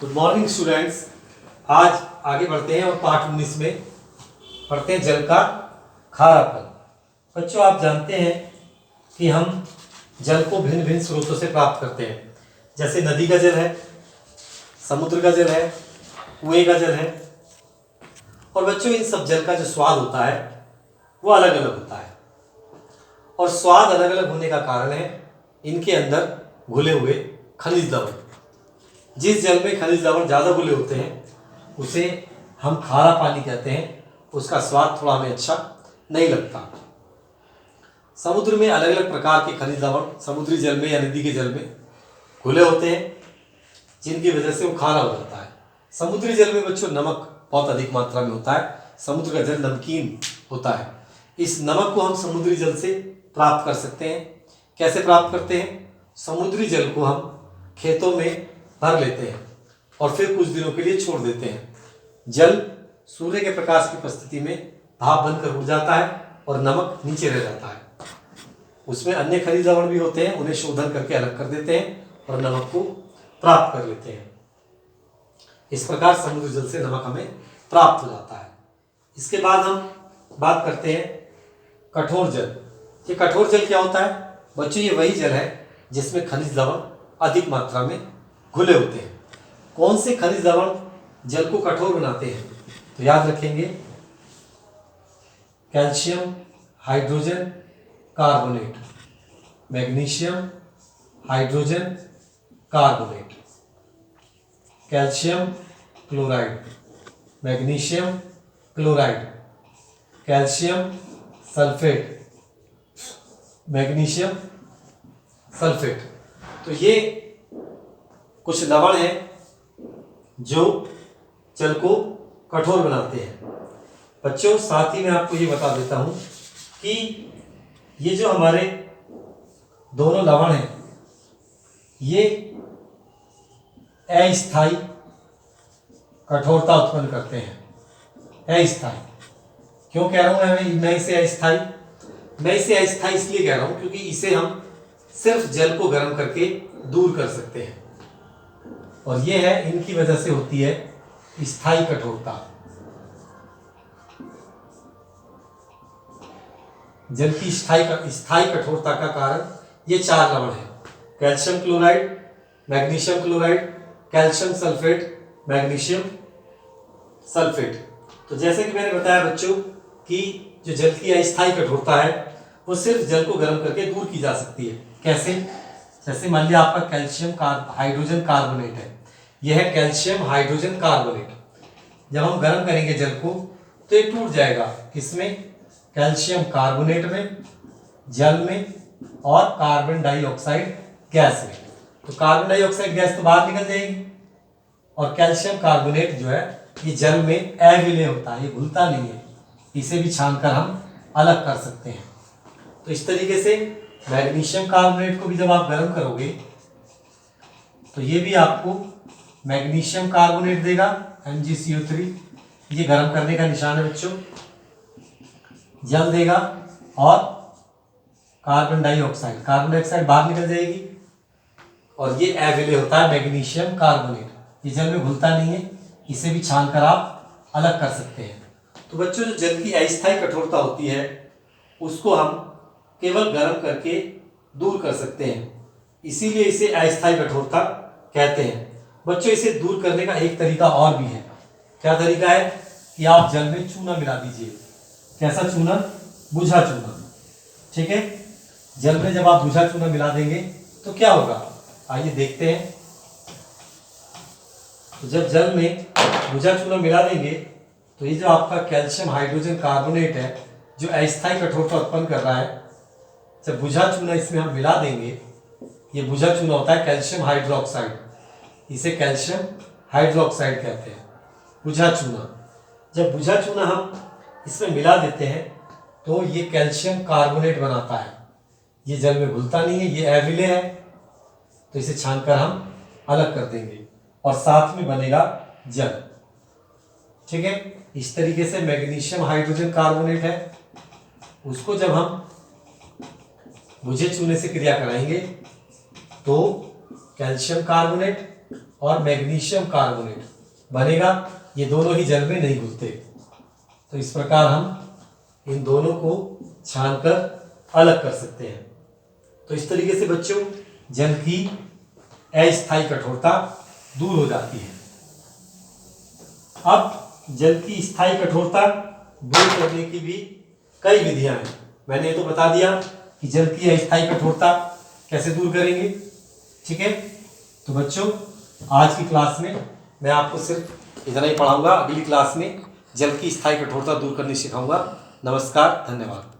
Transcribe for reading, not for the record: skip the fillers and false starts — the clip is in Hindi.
Good morning students. आज आगे बढ़ते हैं और पाठ 19 में पढ़ते हैं जल का खारापन। बच्चों, आप जानते हैं कि हम जल को भिन्न भिन्न स्रोतों से प्राप्त करते हैं, जैसे नदी का जल है, समुद्र का जल है, कुएं का जल है। और बच्चों, इन सब जल का जो स्वाद होता है वो अलग अलग होता है, और स्वाद अलग अलग होने का कारण है इनके अंदर घुले हुए खनिज लवण। जिस जल में खनिज लवण ज़्यादा घुले होते हैं उसे हम खारा पानी कहते हैं। उसका स्वाद थोड़ा हमें अच्छा नहीं लगता। समुद्र में अलग अलग प्रकार के खनिज लवण समुद्री जल में या नदी के जल में घुले होते हैं, जिनकी वजह से वो खारा हो जाता है। समुद्री जल में बच्चों नमक बहुत अधिक मात्रा में होता है। समुद्र का जल नमकीन होता है। इस नमक को हम समुद्री जल से प्राप्त कर सकते हैं। कैसे प्राप्त करते हैं? समुद्री जल को हम खेतों में भर लेते हैं और फिर कुछ दिनों के लिए छोड़ देते हैं। जल सूर्य के प्रकाश की उपस्थिति में भाप बनकर उड़ जाता है और नमक नीचे रह जाता है। उसमें अन्य खनिज लवण भी होते हैं, उन्हें शोधन करके अलग कर देते हैं और नमक को प्राप्त कर लेते हैं। इस प्रकार समुद्र जल से नमक हमें प्राप्त हो जाता है। इसके बाद हम बात करते हैं कठोर जल। ये कठोर जल क्या होता है? बच्चों, ये वही जल है जिसमें खनिज लवण अधिक मात्रा में घुले होते हैं। कौन से खनिज लवण जल को कठोर बनाते हैं? तो याद रखेंगे, calcium hydrogen carbonate, magnesium hydrogen carbonate, calcium chloride, magnesium chloride, calcium sulphate, magnesium sulphate. तो ये कुछ लवण हैं जो जल को कठोर बनाते हैं। बच्चों, साथ ही मैं आपको ये बता देता हूं कि ये जो हमारे दोनों लवण हैं ये अस्थायी कठोरता उत्पन्न करते हैं। अस्थायी क्यों कह रहा हूं मैं इसे अस्थायी? मैं इसे अस्थायी इसलिए कह रहा हूं क्योंकि इसे हम सिर्फ जल को गर्म करके दूर कर सकते हैं, और ये है इनकी वजह से होती है स्थायी कठोरता। जल की स्थायी कठोरता का कारण ये चार लवण हैं: calcium chloride, magnesium chloride, calcium sulphate, magnesium sulphate. तो जैसे कि मैंने बताया बच्चों कि जो जल की अस्थायी कठोरता है वो सिर्फ जल को गर्म करके दूर की जा सकती है। कैसे? जैसे मान लिया आपका कैल्शियम हाइड्रोजन कार्बोनेट है, यह है कैल्शियम हाइड्रोजन कार्बोनेट। जब हम गर्म करेंगे जल को तो ये टूट जाएगा। किसमें? कैल्शियम कार्बोनेट में, जल में, और कार्बन डाइऑक्साइड गैस में। तो कार्बन डाइऑक्साइड गैस तो बाहर निकल जाएगी, और कैल्शियम कार्बोनेट जो है ये जल में अविलेय होता है, ये घुलता नहीं है। इसे भी छानकर हम अलग कर सकते हैं। तो इस तरीके से मैग्नीशियम कार्बोनेट को भी जब आप गर्म करोगे तो ये भी आपको मैग्नीशियम कार्बोनेट देगा, MgCO3। ये गर्म करने का निशान है बच्चों। जल देगा और कार्बन डाइऑक्साइड बाहर निकल जाएगी, और ये अविलेय होता है मैग्नीशियम कार्बोनेट। ये जल में घुलता नहीं है, इसे भी छानकर आप अलग कर सकते हैं। तो बच्चों, जो जल की अस्थायी कठोरता होती है उसको हम केवल गर्म करके दूर कर सकते हैं, इसीलिए इसे अस्थायी कठोरता कहते हैं। बच्चों, इसे दूर करने का एक तरीका और भी है। क्या तरीका है? कि आप जल में चूना मिला दीजिए। कैसा चूना? बुझा चूना। ठीक है, जल में जब आप बुझा चूना मिला देंगे तो क्या होगा, आइए देखते हैं। तो जब जल में बुझा चूना मिला देंगे तो ये जो आपका कैल्शियम हाइड्रोजन कार्बोनेट है जो अस्थायी कठोरता उत्पन्न कर रहा है, जब बुझा चूना इसमें हम मिला देंगे, ये बुझा चूना होता है कैल्शियम हाइड्रोक्साइड, इसे कैल्शियम हाइड्रोक्साइड कहते हैं, बुझा चूना। जब बुझा चूना हम इसमें मिला देते हैं तो ये कैल्शियम कार्बोनेट बनाता है। ये जल में घुलता नहीं है, ये अविलेय है, तो इसे छानकर हम अलग कर देंगे और साथ में बनेगा जल। ठीक है, इस तरीके से मैग्नीशियम हाइड्रोजन कार्बोनेट है, उसको जब हम बुझे चूने से क्रिया कराएंगे तो कैल्शियम कार्बोनेट और मैग्नीशियम कार्बोनेट बनेगा। ये दोनों ही जल में नहीं घुलते। तो इस प्रकार हम इन दोनों को छानकर अलग कर सकते हैं। तो इस तरीके से बच्चों जल की अस्थायी कठोरता दूर हो जाती है। अब जल की स्थायी कठोरता दूर करने की भी कई विधियां हैं। मैंने ये तो बता दिया कि जल की अस्थायी कठोरता कैसे दूर करेंगे, ठीक है। तो बच्चों आज की क्लास में मैं आपको सिर्फ इतना ही पढ़ाऊंगा। अगली क्लास में जल की स्थायी कठोरता दूर करनी सिखाऊंगा। नमस्कार, धन्यवाद।